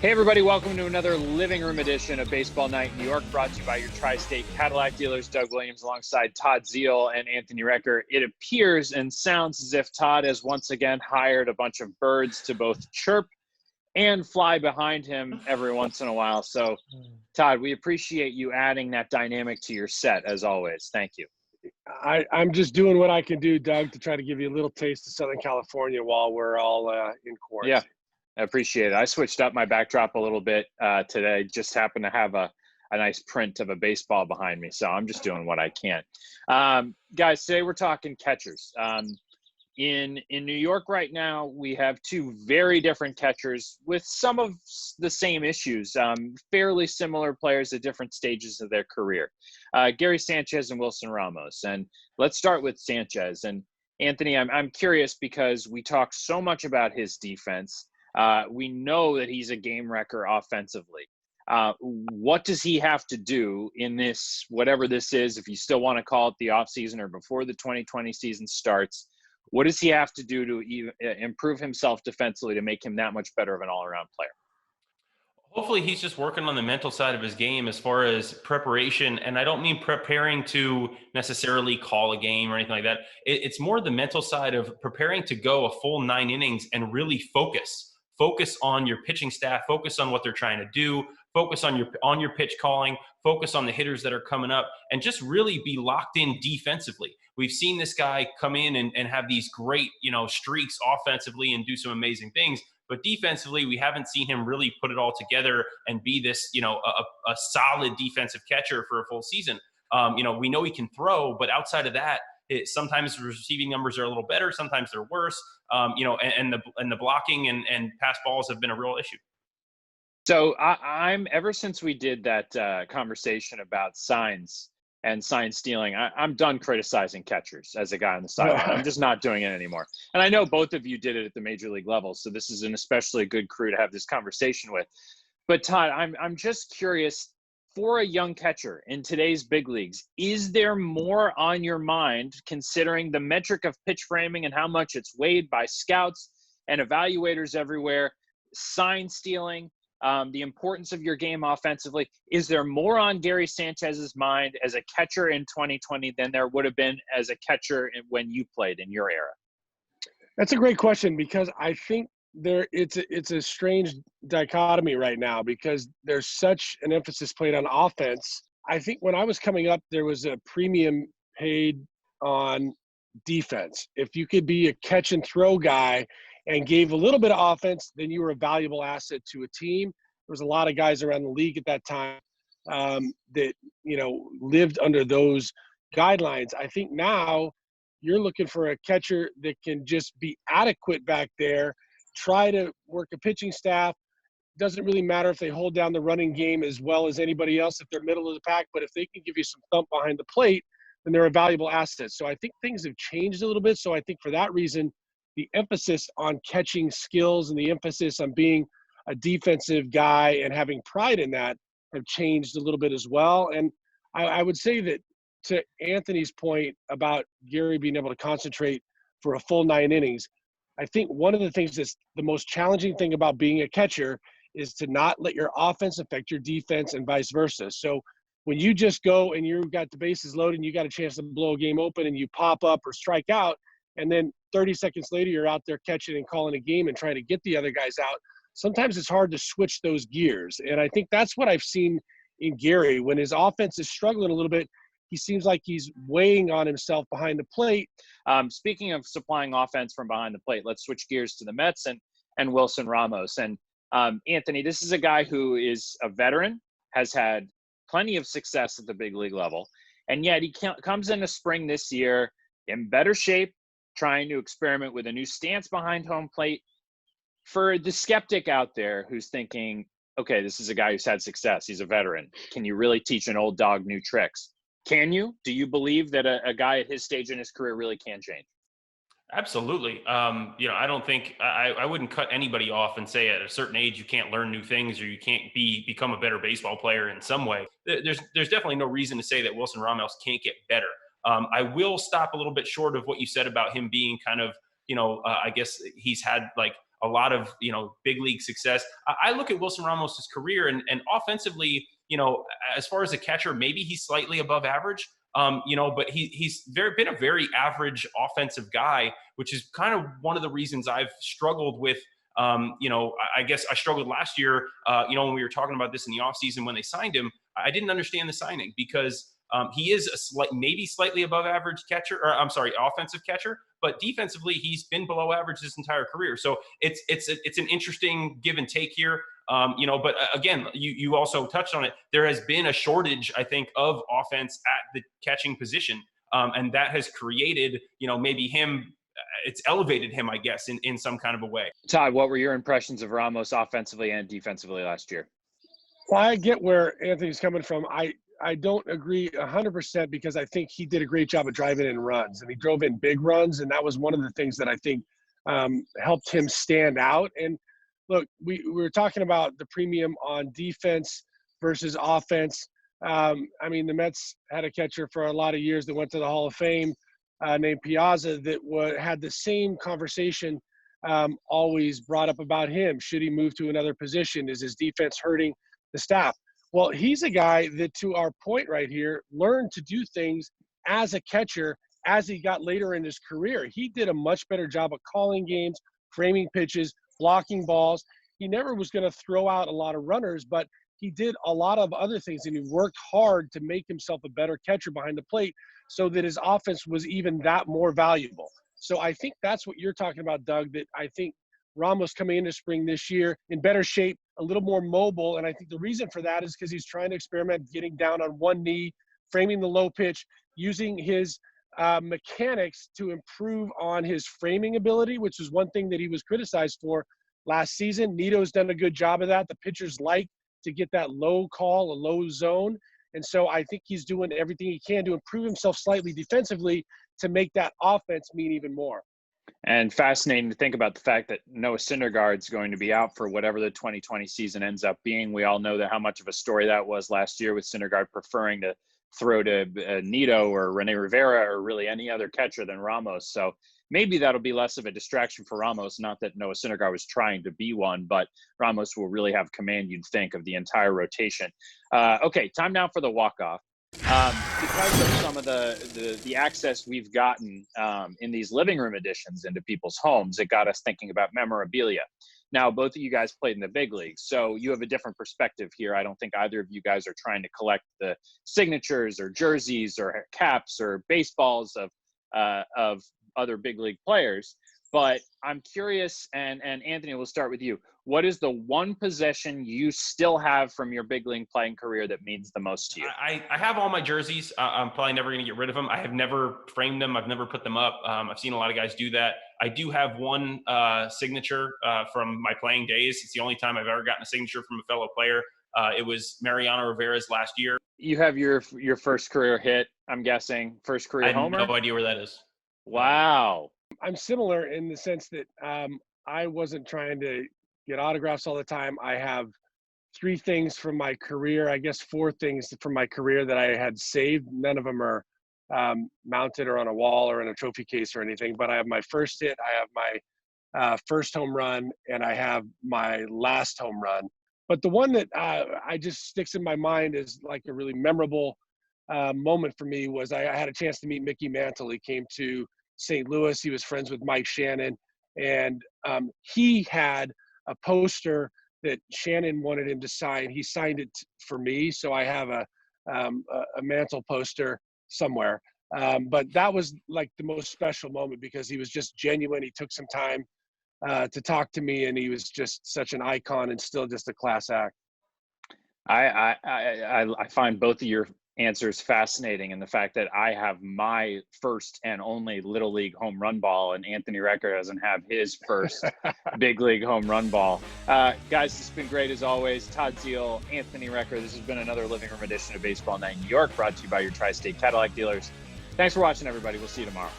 Hey everybody, welcome to another living room edition of Baseball Night in New York, brought to you by your Tri-State Cadillac dealers, Doug Williams, alongside Todd Zeile and Anthony Recker. It appears and sounds as if Todd has once again hired a bunch of birds to both chirp and fly behind him every once in a while. So, Todd, we appreciate you adding that dynamic to your set, as always. Thank you. I'm just doing what I can do, Doug, to try to give you a little taste of Southern California while we're all in quarantine. Yeah. I appreciate it. I switched up my backdrop a little bit today. Just happened to have a nice print of a baseball behind me, so I'm just doing what I can. Guys, today we're talking catchers. In New York right now, we have two very different catchers with some of the same issues, fairly similar players at different stages of their career. Gary Sanchez and Wilson Ramos. And let's start with Sanchez. And Anthony, I'm curious because we talk so much about his defense. We know that he's a game wrecker offensively. What does he have to do in this, whatever this is, if you still want to call it the offseason or before the 2020 season starts? What does he have to do to improve himself defensively to make him that much better of an all-around player? Hopefully he's just working on the mental side of his game as far as preparation. And I don't mean preparing to necessarily call a game or anything like that. It's more the mental side of preparing to go a full 9 innings and really focus on your pitching staff, focus on what they're trying to do, focus on your pitch calling, focus on the hitters that are coming up, and just really be locked in defensively. We've seen this guy come in and have these great, streaks offensively and do some amazing things. But defensively, we haven't seen him really put it all together and be this, a solid defensive catcher for a full season. We know he can throw, but outside of that, sometimes receiving numbers are a little better, sometimes they're worse. And the blocking and pass balls have been a real issue. So I'm ever since we did that conversation about signs and sign stealing, I'm done criticizing catchers as a guy on the sideline. I'm just not doing it anymore. And I know both of you did it at the major league level, so this is an especially good crew to have this conversation with. But Todd, I'm just curious, for a young catcher in today's big leagues, is there more on your mind considering the metric of pitch framing and how much it's weighed by scouts and evaluators everywhere, sign stealing, the importance of your game offensively? Is there more on Gary Sanchez's mind as a catcher in 2020 than there would have been as a catcher when you played in your era? That's a great question, because I think it's a strange dichotomy right now because there's such an emphasis played on offense. I think when I was coming up, there was a premium paid on defense. If you could be a catch and throw guy and gave a little bit of offense, then you were a valuable asset to a team. There was a lot of guys around the league at that time that, lived under those guidelines. I think now you're looking for a catcher that can just be adequate back there, try to work a pitching staff. Doesn't really matter if they hold down the running game as well as anybody else if they're middle of the pack, but if they can give you some thump behind the plate, then they're a valuable asset. So I think things have changed a little bit. So I think for that reason, the emphasis on catching skills and the emphasis on being a defensive guy and having pride in that have changed a little bit as well. And I would say that, to Anthony's point about Gary being able to concentrate for a full 9 innings, I think one of the things that's the most challenging thing about being a catcher is to not let your offense affect your defense and vice versa. So when you just go and you've got the bases loaded and you got a chance to blow a game open and you pop up or strike out, and then 30 seconds later you're out there catching and calling a game and trying to get the other guys out, sometimes it's hard to switch those gears. And I think that's what I've seen in Gary. When his offense is struggling a little bit, he seems like he's weighing on himself behind the plate. Speaking of supplying offense from behind the plate, let's switch gears to the Mets and Wilson Ramos. And Anthony, this is a guy who is a veteran, has had plenty of success at the big league level, and yet he comes into spring this year in better shape, trying to experiment with a new stance behind home plate. For the skeptic out there who's thinking, okay, this is a guy who's had success, he's a veteran, can you really teach an old dog new tricks? Can you? Do you believe that a guy at his stage in his career really can change? Absolutely. I don't think I wouldn't cut anybody off and say at a certain age you can't learn new things or you can't become a better baseball player in some way. There's definitely no reason to say that Wilson Ramos can't get better. I will stop a little bit short of what you said about him being kind of, I guess he's had like a lot of, big league success. I look at Wilson Ramos' career and offensively, as far as a catcher, maybe he's slightly above average. But he's been a very average offensive guy, which is kind of one of the reasons I've struggled with. I guess I struggled last year, when we were talking about this in the offseason when they signed him. I didn't understand the signing because he is maybe slightly above average catcher, or I'm sorry, offensive catcher, but defensively he's been below average his entire career. So it's an interesting give and take here. But again, you also touched on it. There has been a shortage, I think, of offense at the catching position, and that has created, maybe him. It's elevated him, I guess, in some kind of a way. Todd, what were your impressions of Ramos offensively and defensively last year? Well, I get where Anthony's coming from. I don't agree 100% because I think he did a great job of driving in runs, and he drove in big runs, and that was one of the things that I think helped him stand out. And look, we were talking about the premium on defense versus offense. The Mets had a catcher for a lot of years that went to the Hall of Fame named Piazza that had the same conversation always brought up about him. Should he move to another position? Is his defense hurting the staff? Well, he's a guy that, to our point right here, learned to do things as a catcher as he got later in his career. He did a much better job of calling games, framing pitches, blocking balls. He never was going to throw out a lot of runners, but he did a lot of other things, and he worked hard to make himself a better catcher behind the plate so that his offense was even that more valuable. So I think that's what you're talking about, Doug, that I think Ramos coming into spring this year in better shape, a little more mobile. And I think the reason for that is because he's trying to experiment getting down on one knee, framing the low pitch, using his mechanics to improve on his framing ability, which is one thing that he was criticized for last season. Nito's done a good job of that. The pitchers like to get that low call, a low zone. And so I think he's doing everything he can to improve himself slightly defensively to make that offense mean even more. And fascinating to think about the fact that Noah Syndergaard's going to be out for whatever the 2020 season ends up being. We all know how much of a story that was last year with Syndergaard preferring to throw to Nito or Rene Rivera or really any other catcher than Ramos. So maybe that'll be less of a distraction for Ramos. Not that Noah Syndergaard was trying to be one, but Ramos will really have command, you'd think, of the entire rotation. Okay, time now for the walk-off. Because of some of the access we've gotten in these living room editions into people's homes, it got us thinking about memorabilia. Now, both of you guys played in the big leagues, so you have a different perspective here. I don't think either of you guys are trying to collect the signatures or jerseys or caps or baseballs of other big league players. But I'm curious, and Anthony, we'll start with you. What is the one possession you still have from your big league playing career that means the most to you? I have all my jerseys. I'm probably never going to get rid of them. I have never framed them. I've never put them up. I've seen a lot of guys do that. I do have one signature from my playing days. It's the only time I've ever gotten a signature from a fellow player. It was Mariano Rivera's last year. You have your first career hit, I'm guessing, first career homer? I have no idea where that is. Wow. I'm similar in the sense that I wasn't trying to get autographs all the time. I have 3 things from my career, I guess 4 things from my career that I had saved. None of them are mounted or on a wall or in a trophy case or anything, but I have my first hit, I have my first home run, and I have my last home run. But the one that I just sticks in my mind is like a really memorable moment for me was I had a chance to meet Mickey Mantle. He came to St. Louis. He was friends with Mike Shannon, and he had a poster that Shannon wanted him to sign. He signed it for me, so I have a Mantle poster somewhere. But that was like the most special moment because he was just genuine. He took some time to talk to me, and he was just such an icon and still just a class act. I find both of your answers fascinating, and the fact that I have my first and only little league home run ball and Anthony Recker doesn't have his first big league home run ball. Guys, it's been great as always. Todd, Zeile, Anthony Recker. This has been another living room edition of Baseball Night in New York, brought to you by your Tri-State Cadillac dealers. Thanks for watching, everybody. We'll see you tomorrow.